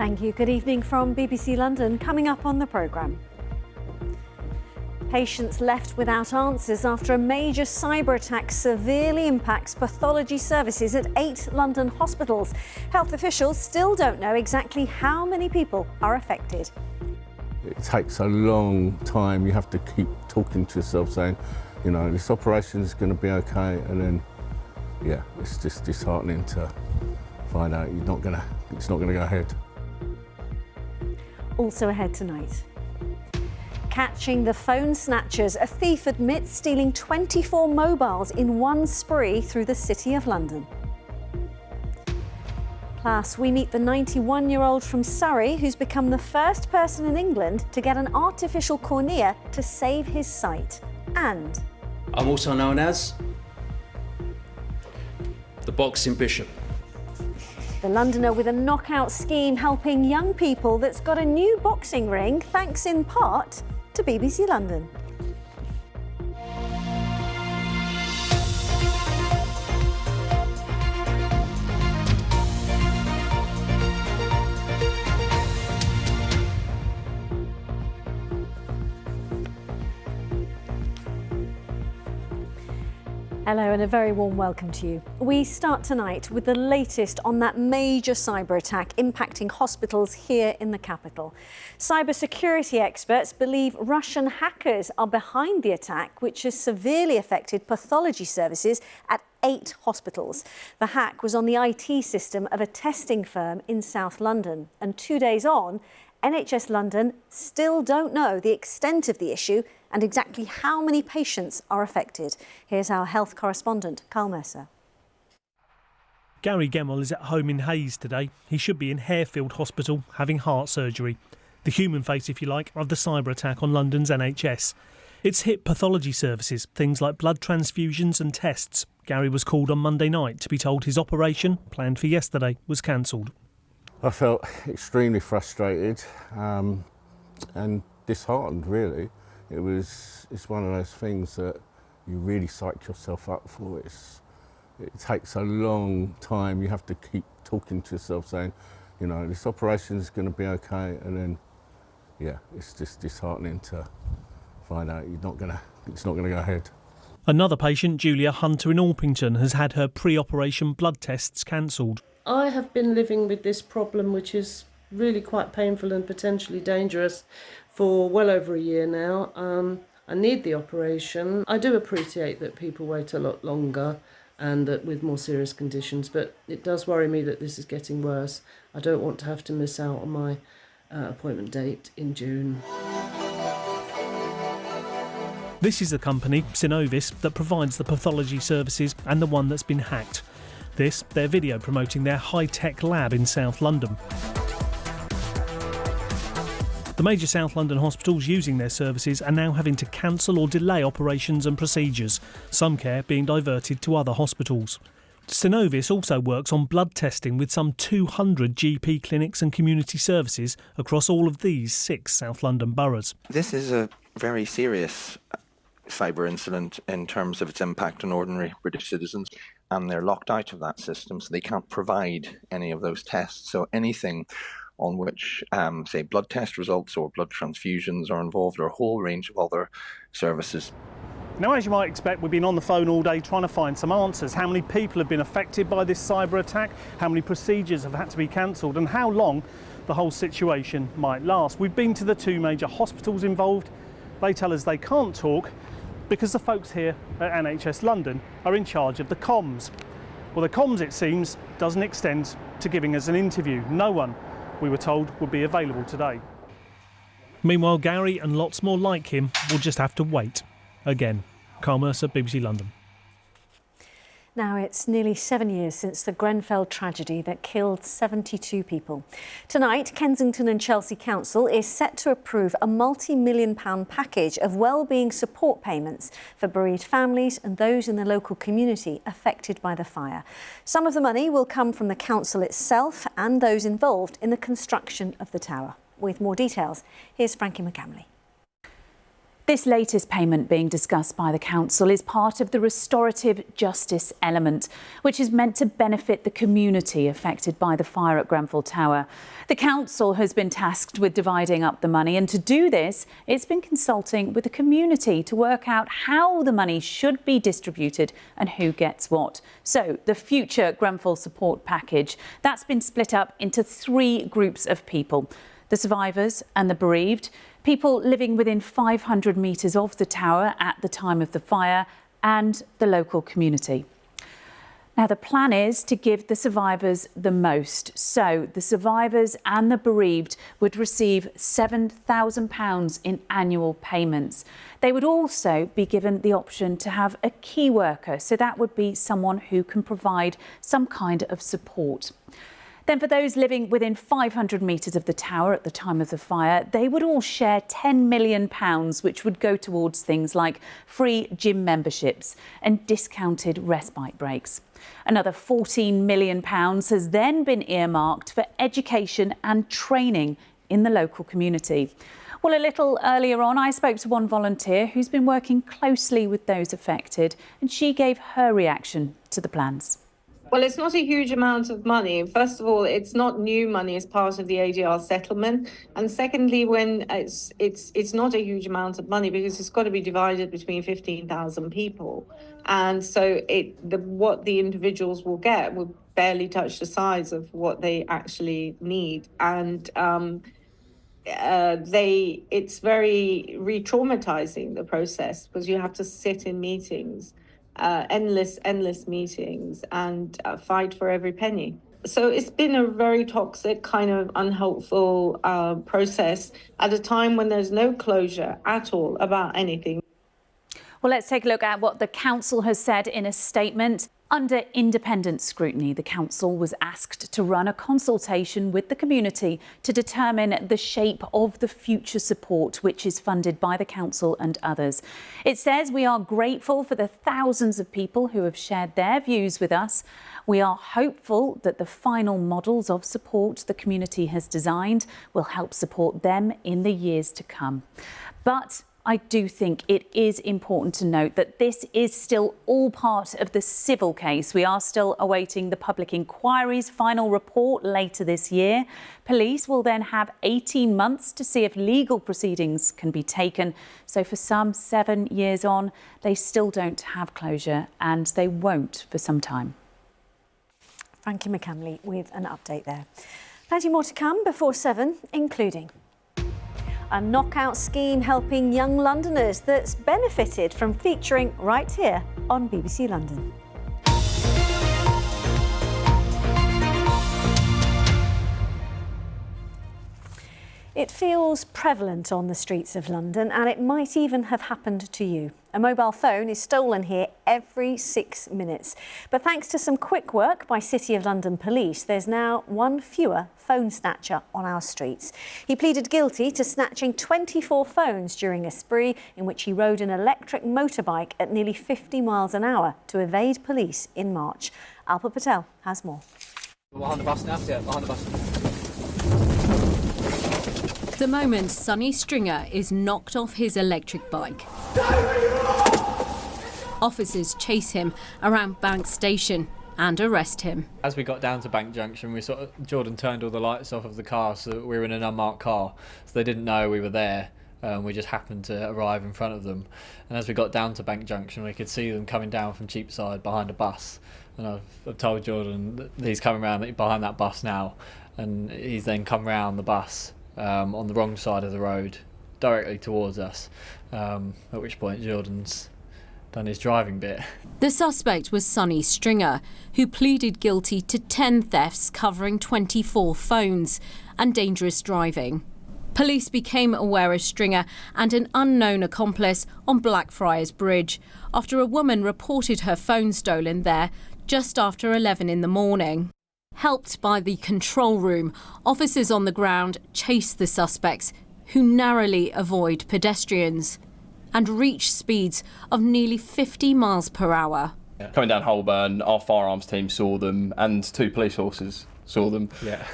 Thank you. Good evening from BBC London. Coming up on the programme. Patients left without answers after a major cyber attack severely impacts pathology services at 8 London hospitals. Health officials still don't know exactly how many people are affected. It takes a long time. You have to keep talking to yourself saying, you know, this operation is going to be okay, and then, yeah, it's just disheartening to find out it's not going to go ahead. Also ahead tonight. Catching the phone snatchers. A thief admits stealing 24 mobiles in one spree through the City of London. Plus, we meet the 91-year-old from Surrey who's become the first person in England to get an artificial cornea to save his sight. And I'm also known as the Boxing Bishop. the Londoner with a knockout scheme helping young people that's got a new boxing ring, thanks in part to BBC London. Hello and a very warm welcome to you. We start tonight with the latest on that major cyber attack impacting hospitals here in the capital. Cybersecurity experts believe Russian hackers are behind the attack, which has severely affected pathology services at 8 hospitals. The hack was on the IT system of a testing firm in South London, and 2 days on, NHS London still don't know the extent of the issue and exactly how many patients are affected. Here's our health correspondent, Carl Mercer. Gary Gemmell is at home in Hayes today. He should be in Harefield Hospital having heart surgery. The human face, if you like, of the cyber attack on London's NHS. It's hit pathology services, things like blood transfusions and tests. Gary was called on Monday night to be told his operation, planned for yesterday, was cancelled. I felt extremely frustrated and disheartened, really. It's one of those things that you really psych yourself up for. It takes a long time. You have to keep talking to yourself saying, you know, this operation is going to be okay, and then, yeah, it's just disheartening to find out it's not going to go ahead. Another patient, Julia Hunter in Orpington, has had her pre-operation blood tests cancelled. I have been living with this problem, which is really quite painful and potentially dangerous, for well over a year now. I need the operation. I do appreciate that people wait a lot longer and that with more serious conditions, but it does worry me that this is getting worse. I don't want to have to miss out on my appointment date in June. This is the company, Synovis, that provides the pathology services and the one that's been hacked. This, their video promoting their high-tech lab in South London. The major South London hospitals using their services are now having to cancel or delay operations and procedures, some care being diverted to other hospitals. Synovis also works on blood testing with some 200 GP clinics and community services across all of these 6 South London boroughs. This is a very serious cyber incident in terms of its impact on ordinary British citizens, and they're locked out of that system, so they can't provide any of those tests. So anything on which, say, blood test results or blood transfusions are involved, or a whole range of other services. Now, as you might expect, we've been on the phone all day trying to find some answers. How many people have been affected by this cyber attack? How many procedures have had to be cancelled? And how long the whole situation might last? We've been to the 2 major hospitals involved. They tell us they can't talk because the folks here at NHS London are in charge of the comms. Well, the comms, it seems, doesn't extend to giving us an interview. No one, we were told, would be available today. Meanwhile, Gary and lots more like him will just have to wait. Again. Carl Mercer, BBC London. Now it's nearly 7 years since the Grenfell tragedy that killed 72 people. Tonight, Kensington and Chelsea Council is set to approve a multi-million-pound package of wellbeing support payments for bereaved families and those in the local community affected by the fire. Some of the money will come from the council itself and those involved in the construction of the tower. With more details, here's Frankie McCamley. This latest payment being discussed by the council is part of the restorative justice element, which is meant to benefit the community affected by the fire at Grenfell Tower. The council has been tasked with dividing up the money, and to do this, it's been consulting with the community to work out how the money should be distributed and who gets what. So the future Grenfell support package, that's been split up into 3 groups of people: the survivors and the bereaved, people living within 500 metres of the tower at the time of the fire, and the local community. Now, the plan is to give the survivors the most. So the survivors and the bereaved would receive £7,000 in annual payments. They would also be given the option to have a key worker. So that would be someone who can provide some kind of support. Then for those living within 500 metres of the tower at the time of the fire, they would all share £10 million, which would go towards things like free gym memberships and discounted respite breaks. Another £14 million has then been earmarked for education and training in the local community. Well, a little earlier on, I spoke to one volunteer who's been working closely with those affected, and she gave her reaction to the plans. Well, it's not a huge amount of money. First of all, it's not new money as part of the ADR settlement. And secondly, when it's not a huge amount of money because it's got to be divided between 15,000 people. And so what the individuals will get will barely touch the size of what they actually need. And it's very re-traumatizing, the process, because you have to sit in meetings. Endless meetings and fight for every penny. So it's been a very toxic, kind of unhelpful process at a time when there's no closure at all about anything. Well, let's take a look at what the council has said in a statement. Under independent scrutiny, the council was asked to run a consultation with the community to determine the shape of the future support, which is funded by the council and others. It says we are grateful for the thousands of people who have shared their views with us. We are hopeful that the final models of support the community has designed will help support them in the years to come. But I do think it is important to note that this is still all part of the civil case. We are still awaiting the public inquiry's final report later this year. Police will then have 18 months to see if legal proceedings can be taken. So for some, 7 years on, they still don't have closure, and they won't for some time. Frankie McCamley with an update there. Plenty more to come before 7, including a knockout scheme helping young Londoners that's benefited from featuring right here on BBC London. It feels prevalent on the streets of London, and it might even have happened to you. A mobile phone is stolen here every 6 minutes. But thanks to some quick work by City of London Police, there's now one fewer phone snatcher on our streets. He pleaded guilty to snatching 24 phones during a spree in which he rode an electric motorbike at nearly 50 miles an hour to evade police in March. Alpa Patel has more. Behind the bus now, yeah, behind the bus. The moment Sonny Stringer is knocked off his electric bike. Officers chase him around Bank Station and arrest him. As we got down to Bank Junction, Jordan turned all the lights off of the car, so we were in an unmarked car, so they didn't know we were there. We just happened to arrive in front of them. And as we got down to Bank Junction, we could see them coming down from Cheapside behind a bus. And I've told Jordan that he's coming around behind that bus now, and he's then come round the bus on the wrong side of the road, directly towards us, at which point Jordan's done his driving bit. The suspect was Sonny Stringer, who pleaded guilty to 10 thefts covering 24 phones and dangerous driving. Police became aware of Stringer and an unknown accomplice on Blackfriars Bridge after a woman reported her phone stolen there just after 11 in the morning. Helped by the control room, officers on the ground chase the suspects, who narrowly avoid pedestrians and reach speeds of nearly 50 miles per hour. Coming down Holborn, our firearms team saw them and 2 police horses saw them. Yeah.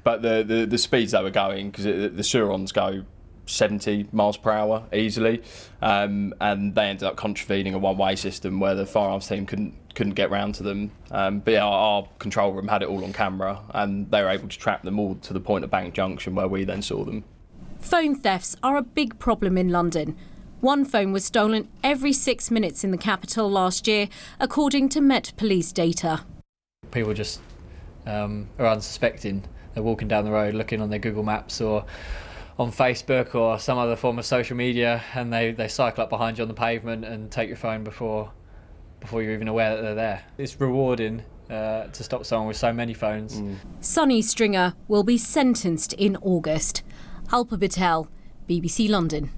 But the speeds they were going, because the Surons go 70 miles per hour easily, and they ended up contravening a one-way system where the firearms team couldn't get round to them. But yeah, our control room had it all on camera, and they were able to track them all to the point of Bank Junction where we then saw them. Phone thefts are a big problem in London. One phone was stolen every 6 minutes in the capital last year, according to Met Police data. People just are unsuspecting. They're walking down the road looking on their Google Maps or on Facebook or some other form of social media, and they cycle up behind you on the pavement and take your phone before you're even aware that they're there. It's rewarding to stop someone with so many phones. Sonny Stringer will be sentenced in August. Alpa Patel, BBC London.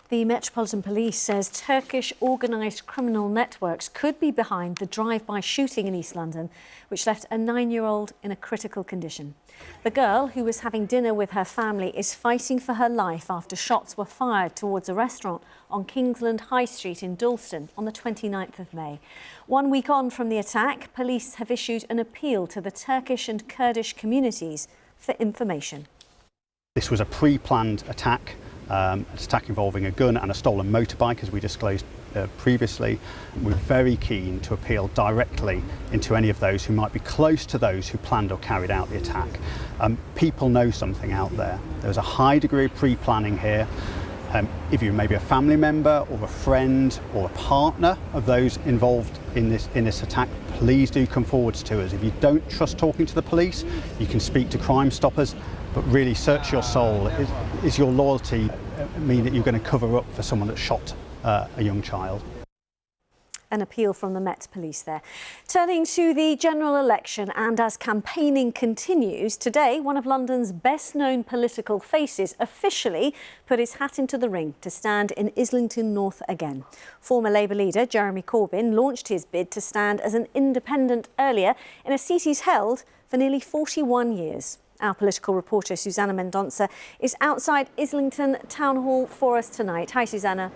The Metropolitan Police says Turkish organised criminal networks could be behind the drive-by shooting in East London, which left a 9-year-old in a critical condition. The girl, who was having dinner with her family, is fighting for her life after shots were fired towards a restaurant on Kingsland High Street in Dalston on the 29th of May. 1 week on from the attack, police have issued an appeal to the Turkish and Kurdish communities for information. This was a pre-planned attack. An attack involving a gun and a stolen motorbike, as we disclosed previously. We're very keen to appeal directly into any of those who might be close to those who planned or carried out the attack. People know something out there. There's a high degree of pre-planning here. If you're maybe a family member or a friend or a partner of those involved in this attack, please do come forwards to us. If you don't trust talking to the police, you can speak to Crime Stoppers, but really search your soul. Is your loyalty mean that you're going to cover up for someone that shot a young child? An appeal from the Met Police there. Turning to the general election, and as campaigning continues, today one of London's best-known political faces officially put his hat into the ring to stand in Islington North again. Former Labour leader Jeremy Corbyn launched his bid to stand as an independent earlier in a seat he's held for nearly 41 years. Our political reporter Susanna Mendonça is outside Islington Town Hall for us tonight. Hi, Susanna.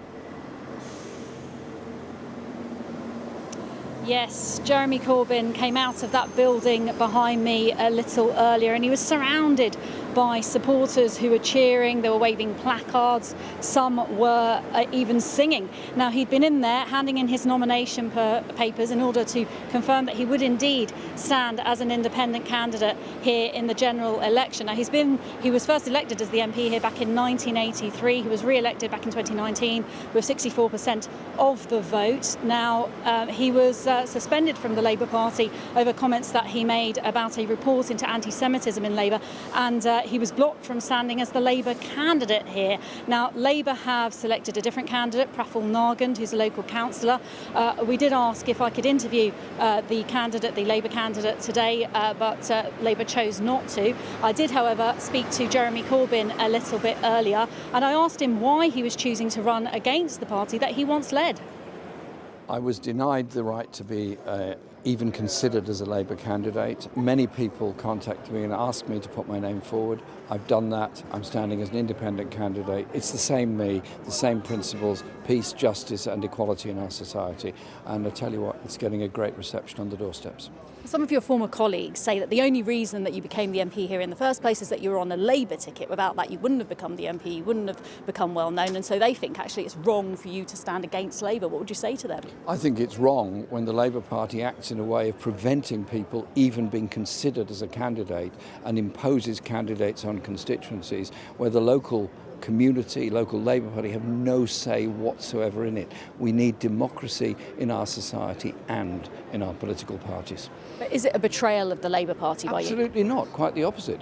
Yes, Jeremy Corbyn came out of that building behind me a little earlier, and he was surrounded by supporters who were cheering. They were waving placards. Some were even singing. Now, he'd been in there handing in his nomination papers in order to confirm that he would indeed stand as an independent candidate here in the general election. Now, he was first elected as the MP here back in 1983. He was re-elected back in 2019 with 64% of the vote. Now, he was suspended from the Labour Party over comments that he made about a report into anti-Semitism in Labour, and he was blocked from standing as the Labour candidate here. Now, Labour have selected a different candidate, Praful Nargand, who's a local councillor. We did ask if I could interview the Labour candidate today, but Labour chose not to. I did, however, speak to Jeremy Corbyn a little bit earlier, and I asked him why he was choosing to run against the party that he once led. I was denied the right to be even considered as a Labour candidate. Many people contacted me and asked me to put my name forward. I've done that. I'm standing as an independent candidate. It's the same me, the same principles, peace, justice and equality in our society. And I tell you what, it's getting a great reception on the doorsteps. Some of your former colleagues say that the only reason that you became the MP here in the first place is that you were on a Labour ticket. Without that, you wouldn't have become the MP, you wouldn't have become well known, and so they think actually it's wrong for you to stand against Labour. What would you say to them? I think it's wrong when the Labour Party acts in a way of preventing people even being considered as a candidate and imposes candidates on constituencies where the local community, local Labour Party have no say whatsoever in it. We need democracy in our society and in our political parties. But is it a betrayal of the Labour Party by you? Absolutely not, quite the opposite.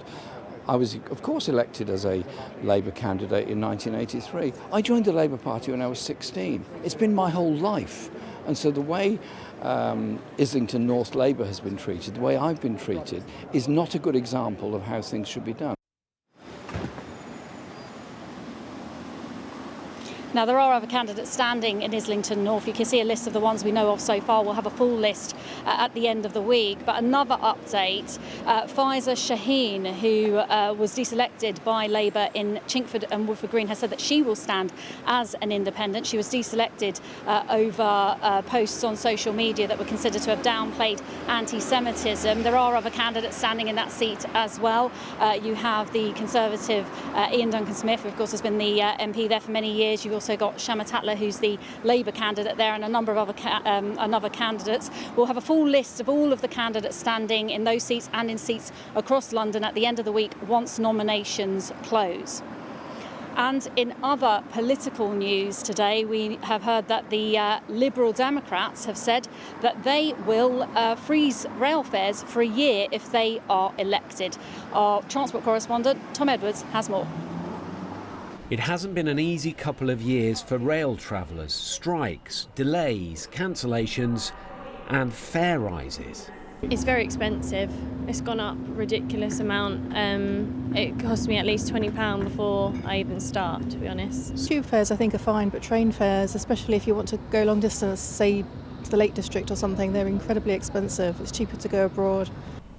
I was, of course, elected as a Labour candidate in 1983. I joined the Labour Party when I was 16. It's been my whole life. And so the way Islington North Labour has been treated, the way I've been treated, is not a good example of how things should be done. Now, there are other candidates standing in Islington North. You can see a list of the ones we know of so far. We'll have a full list at the end of the week. But another update, Faiza Shaheen, who was deselected by Labour in Chinkford and Woodford Green, has said that she will stand as an independent. She was deselected over posts on social media that were considered to have downplayed anti-Semitism. There are other candidates standing in that seat as well. You have the Conservative Ian Duncan-Smith, who of course has been the MP there for many years. You've also got Shama Tatler, who's the Labour candidate there, and a number of other candidates. We'll have a full list of all of the candidates standing in those seats and in seats across London at the end of the week once nominations close. And in other political news today, we have heard that the Liberal Democrats have said that they will freeze rail fares for a year if they are elected. Our transport correspondent, Tom Edwards, has more. It hasn't been an easy couple of years for rail travellers. Strikes, delays, cancellations and fare rises. It's very expensive. It's gone up a ridiculous amount. It cost me at least £20 before I even start, to be honest. Tube fares I think are fine, but train fares, especially if you want to go long distance, say to the Lake District or something, they're incredibly expensive. It's cheaper to go abroad.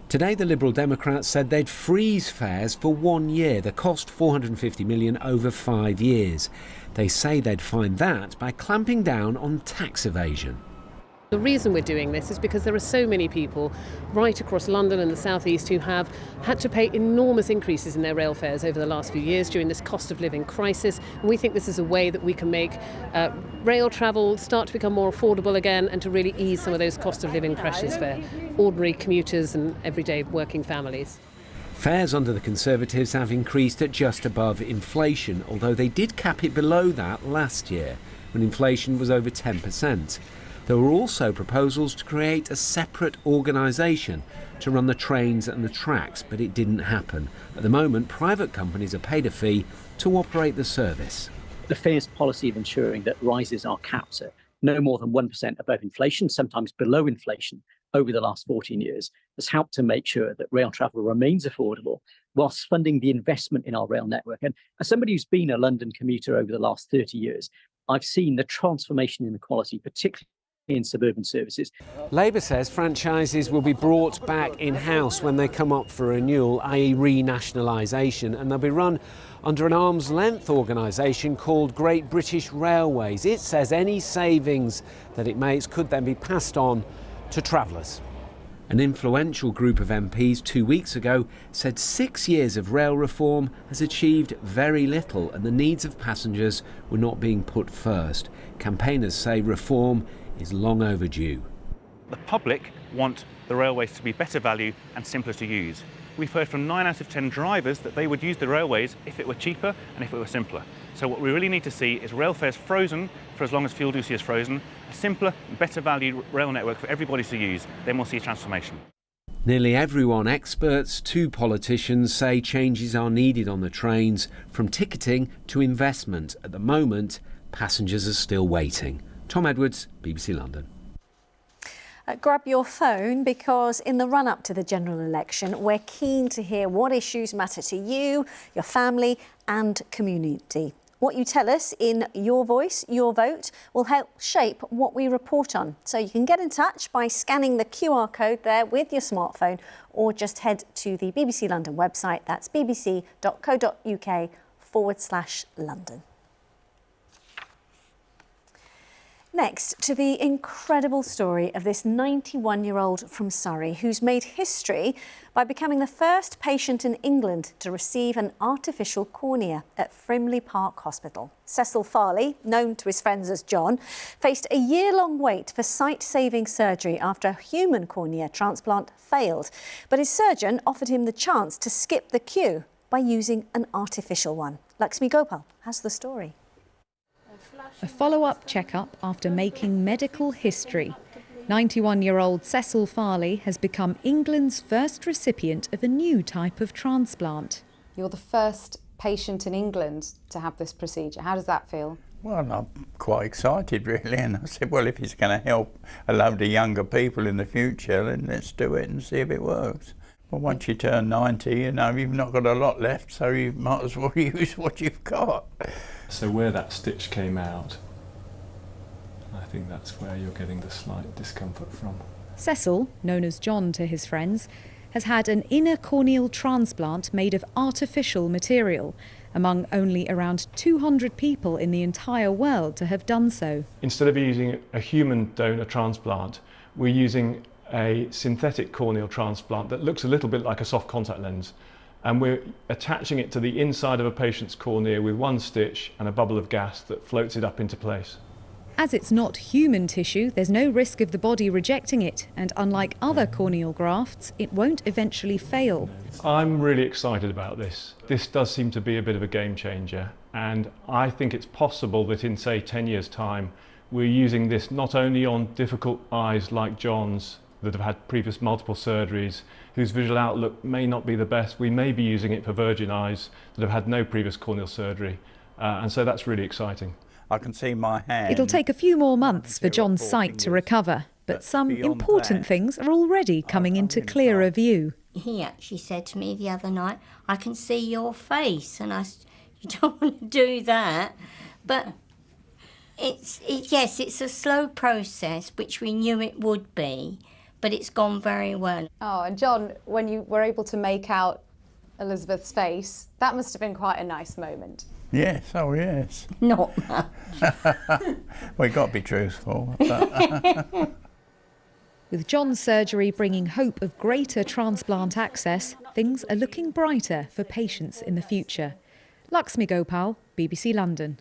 Today the Liberal Democrats said they'd freeze fares for 1 year. The cost $450 million over 5 years. They say they'd find that by clamping down on tax evasion. The reason we're doing this is because there are so many people right across London and the South East who have had to pay enormous increases in their rail fares over the last few years during this cost of living crisis. And we think this is a way that we can make rail travel start to become more affordable again and to really ease some of those cost of living pressures for ordinary commuters and everyday working families. Fares under the Conservatives have increased at just above inflation, although they did cap it below that last year, when inflation was over 10%. There were also proposals to create a separate organisation to run the trains and the tracks, but it didn't happen. At the moment, private companies are paid a fee to operate the service. The fares policy of ensuring that rises are capped at no more than 1% above inflation, sometimes below inflation, over the last 14 years, has helped to make sure that rail travel remains affordable whilst funding the investment in our rail network. And as somebody who's been a London commuter over the last 30 years, I've seen the transformation in the quality, particularly in suburban services. Labour says franchises will be brought back in-house when they come up for renewal, i.e. renationalisation, and they'll be run under an arm's-length organisation called Great British Railways. It says any savings that it makes could then be passed on to travellers. An influential group of MPs 2 weeks ago said 6 years of rail reform has achieved very little and the needs of passengers were not being put first. Campaigners say reform is long overdue. The public want the railways to be better value and simpler to use. We've heard from 9 out of 10 drivers that they would use the railways if it were cheaper and if it were simpler. So what we really need to see is rail fares frozen for as long as fuel duty is frozen, a simpler and better valued rail network for everybody to use, then we'll see a transformation. Nearly everyone, experts to politicians, say changes are needed on the trains, from ticketing to investment. At the moment, passengers are still waiting. Tom Edwards, BBC London. Grab your phone, because in the run-up to the general election, we're keen to hear what issues matter to you, your family and community. What you tell us in your voice, your vote, will help shape what we report on. So you can get in touch by scanning the QR code there with your smartphone, or just head to the BBC London website. That's bbc.co.uk/London. Next, to the incredible story of this 91-year-old from Surrey who's made history by becoming the first patient in England to receive an artificial cornea at Frimley Park Hospital. Cecil Farley, known to his friends as John, faced a year-long wait for sight-saving surgery after a human cornea transplant failed. But his surgeon offered him the chance to skip the queue by using an artificial one. Lakshmi Gopal has the story. A follow-up check-up after making medical history. 91-year-old Cecil Farley has become England's first recipient of a new type of transplant. You're the first patient in England to have this procedure. How does that feel? Well, I'm quite excited really, and I said, well, if it's going to help a load of younger people in the future, then let's do it and see if it works. Well, once you turn 90, you know, you've not got a lot left, so you might as well use what you've got. So where that stitch came out, I think that's where you're getting the slight discomfort from. Cecil, known as John to his friends, has had an inner corneal transplant made of artificial material, among only around 200 people in the entire world to have done so. Instead of using a human donor transplant, we're using a synthetic corneal transplant that looks a little bit like a soft contact lens, and we're attaching it to the inside of a patient's cornea with one stitch and a bubble of gas that floats it up into place. As it's not human tissue, there's no risk of the body rejecting it, and unlike other corneal grafts, it won't eventually fail. I'm really excited about this. This does seem to be a bit of a game changer, and I think it's possible that in, say, 10 years' time, we're using this not only on difficult eyes like John's that have had previous multiple surgeries, whose visual outlook may not be the best. We may be using it for virgin eyes that have had no previous corneal surgery, and so that's really exciting. I can see my hand. It'll take a few more months for John's sight to recover, but some important things are already coming into clearer view. He actually said to me the other night, I can see your face, and I said, you don't want to do that. But yes, it's a slow process, which we knew it would be, but it's gone very well. Oh, and John, when you were able to make out Elizabeth's face, that must have been quite a nice moment. Yes, oh yes. Not much. Well, you've got to be truthful. With John's surgery bringing hope of greater transplant access, things are looking brighter for patients in the future. Lakshmi Gopal, BBC London.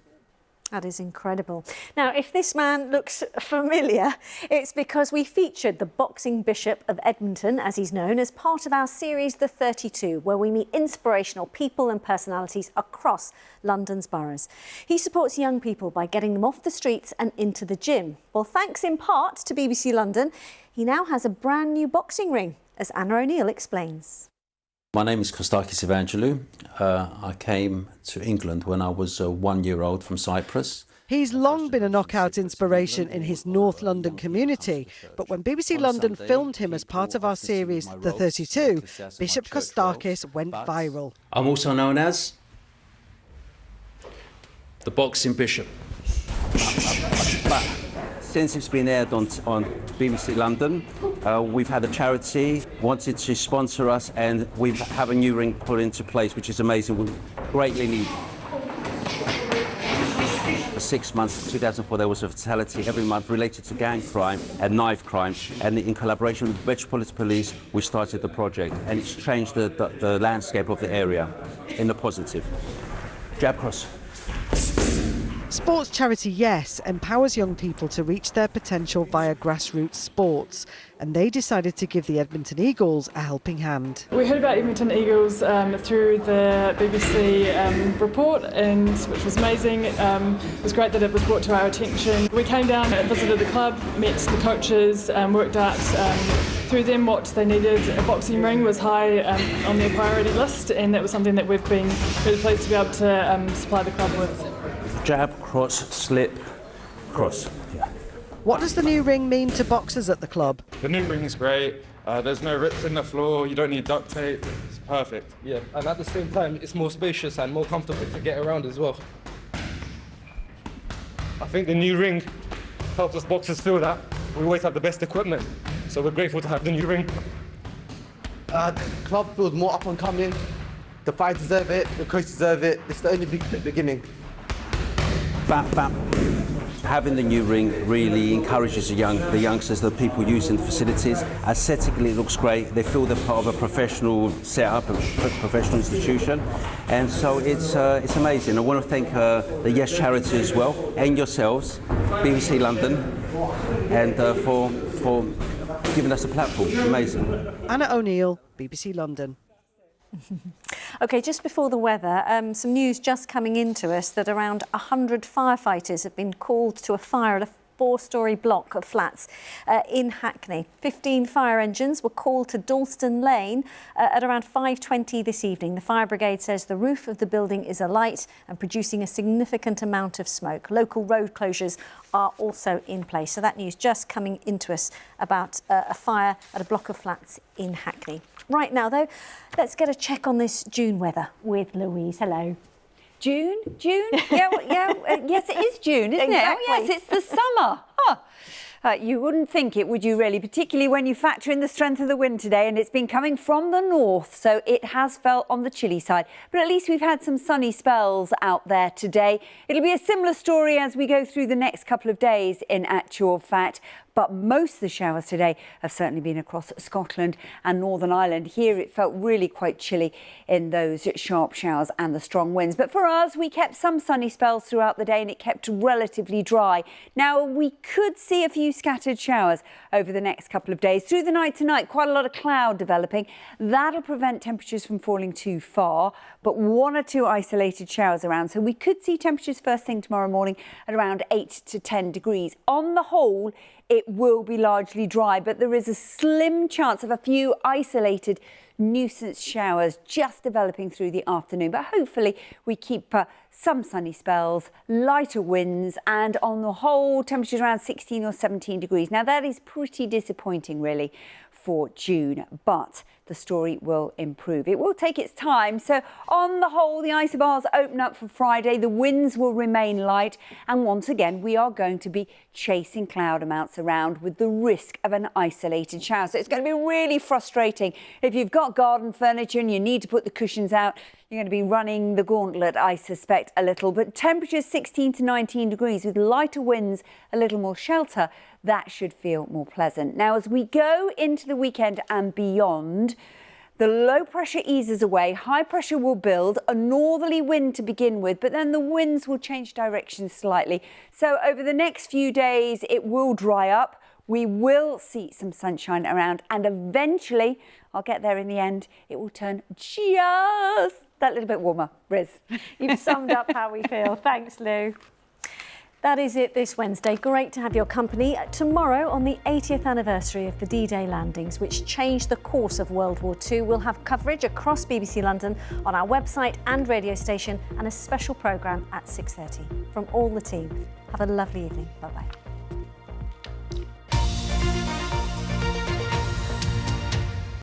That is incredible. Now, if this man looks familiar, it's because we featured the boxing bishop of Edmonton, as he's known, as part of our series The 32, where we meet inspirational people and personalities across London's boroughs. He supports young people by getting them off the streets and into the gym. Well, thanks in part to BBC London, he now has a brand new boxing ring, as Anna O'Neill explains. My name is Kostakis Evangelou. I came to England when I was 1 year old from Cyprus. He's long been a knockout inspiration in his North London community, but when BBC London filmed him as part of our series The 32, Bishop Kostakis went viral. I'm also known as the Boxing Bishop. Since it's been aired on BBC London, we've had a charity wanted to sponsor us, and we have a new ring put into place, which is amazing. We greatly need. For 6 months, 2004, there was a fatality every month related to gang crime and knife crime, and in collaboration with Metropolitan Police, we started the project, and it's changed the landscape of the area in a positive. Jab cross. Sports charity Yes empowers young people to reach their potential via grassroots sports, and they decided to give the Edmonton Eagles a helping hand. We heard about Edmonton Eagles through the BBC report, which was amazing. It was great that it was brought to our attention. We came down and visited the club, met the coaches, worked out through them what they needed. A boxing ring was high on their priority list, and that was something that we've been really pleased to be able to supply the club with. Jab, cross, slip, cross. Yeah. What does the new ring mean to boxers at the club? The new ring is great. There's no rips in the floor. You don't need duct tape. It's perfect. Yeah, and at the same time, it's more spacious and more comfortable to get around as well. I think the new ring helps us boxers feel that we always have the best equipment. So we're grateful to have the new ring. The club feels more up and coming. The fighters deserve it. The coaches deserve it. It's the only beginning. Bam, bam. Having the new ring really encourages the youngsters, the people using the facilities. Aesthetically, it looks great. They feel they're part of a professional setup, a professional institution, and so it's amazing. I want to thank the Yes charity as well, and yourselves, BBC London, and for giving us a platform. Amazing. Anna O'Neill, BBC London. OK, just before the weather, some news just coming into us that around 100 firefighters have been called to a fire at a 4-storey block of flats in Hackney. 15 fire engines were called to Dalston Lane at around 5:20 this evening. The fire brigade says the roof of the building is alight and producing a significant amount of smoke. Local road closures are also in place. So that news just coming into us about a fire at a block of flats in Hackney. Right now, though, let's get a check on this June weather with Louise. Hello. June? Yes, it is June, isn't it? Oh, yes, it's the summer. You wouldn't think it, would you really? Particularly when you factor in the strength of the wind today, and it's been coming from the north, so it has felt on the chilly side. But at least we've had some sunny spells out there today. It'll be a similar story as we go through the next couple of days, in actual fact. But most of the showers today have certainly been across Scotland and Northern Ireland. Here it felt really quite chilly in those sharp showers and the strong winds. But for us, we kept some sunny spells throughout the day and it kept relatively dry. Now, we could see a few scattered showers over the next couple of days. Through the night tonight, quite a lot of cloud developing. That'll prevent temperatures from falling too far, but 1 or 2 isolated showers around. So we could see temperatures first thing tomorrow morning at around 8 to 10 degrees. On the whole, it will be largely dry, but there is a slim chance of a few isolated nuisance showers just developing through the afternoon. But hopefully we keep some sunny spells, lighter winds, and on the whole, temperatures around 16 or 17 degrees. Now, that is pretty disappointing, really, for June, but the story will improve. It will take its time. So on the whole, the isobars open up for Friday. The winds will remain light. And once again, we are going to be chasing cloud amounts around with the risk of an isolated shower. So it's going to be really frustrating. If you've got garden furniture and you need to put the cushions out, you're going to be running the gauntlet, I suspect, a little. But temperatures 16 to 19 degrees with lighter winds, a little more shelter. That should feel more pleasant. Now, as we go into the weekend and beyond, the low pressure eases away, high pressure will build, a northerly wind to begin with, but then the winds will change direction slightly. So over the next few days, it will dry up. We will see some sunshine around, and eventually, I'll get there in the end, it will turn just that little bit warmer. Riz. You've summed up how we feel. Thanks, Lou. That is it this Wednesday. Great to have your company. Tomorrow, on the 80th anniversary of the D-Day landings, which changed the course of World War II, we'll have coverage across BBC London on our website and radio station, and a special programme at 6:30. From all the team, have a lovely evening. Bye-bye.